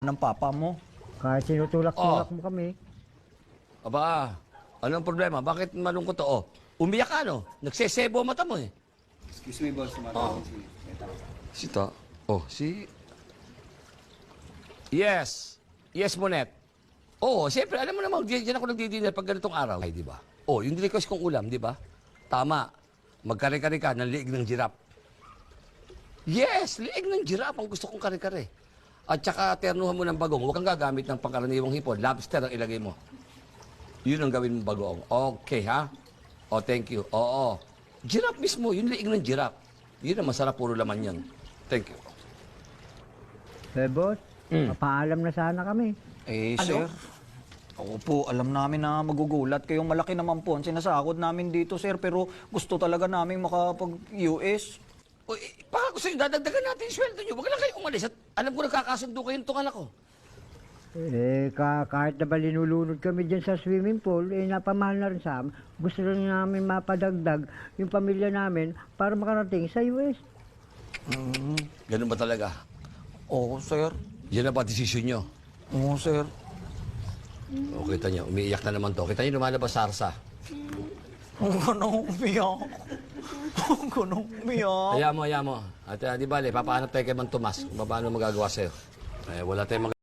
ng papa mo. Kahit sinutulak-tulak mo kami. Aba, anong problema? Bakit malungkot to? Oh, umiyak ka, no? Nagsesebo mata mo, eh. Excuse me, boss. Tumatawag si Teta. Sita? Oh, si... Yes. Yes, Monet. Oo, siyempre, alam mo naman, diyan ako nagdi-dinner pag ganitong araw. Ay, di ba? Oh, yung request kong ulam, di ba? Tama. Magkare-kare ka ng liig ng girap. Yes, liig ng girap ang gusto kong kare-kare. At saka ternuhan mo ng bagong. Huwag kang gagamit ng pangkaraniwang hipon. Lobster ang ilagay mo. Yun ang gawin mo bagong. Okay, ha? Oh, thank you. Oo. Girap mismo. Yung liig ng girap. Yun ang masarap. Puro laman yan. Thank you. Boss, papaalam na sana kami. Sir, ako po, alam namin na magugulat kayong malaki naman po ang sinasakot namin dito, sir. Pero gusto talaga namin makapag-US. O, baka gusto nyo, dadagdagan natin yung sweldo nyo. Huwag lang kayo umalis. At alam ko nagkakasundo kayo itong anak ko. Kahit na ba linulunod kami dyan sa swimming pool, napamahal na rin sa amin. Gusto rin namin mapadagdag yung pamilya namin para makarating sa US. Ganun ba talaga? Oo, sir. Yan na ba desisyon nyo? Oo, sir. O, kita nyo, umiiyak na naman to. Kita nyo, lumalabas sarsa. Huwag ka nang umiyak. Huwag ka nang umiyak. Hayaan mo. At di bale, papahanap tayo kay Mang Tomas kung paano magagawa sa'yo. Wala tayong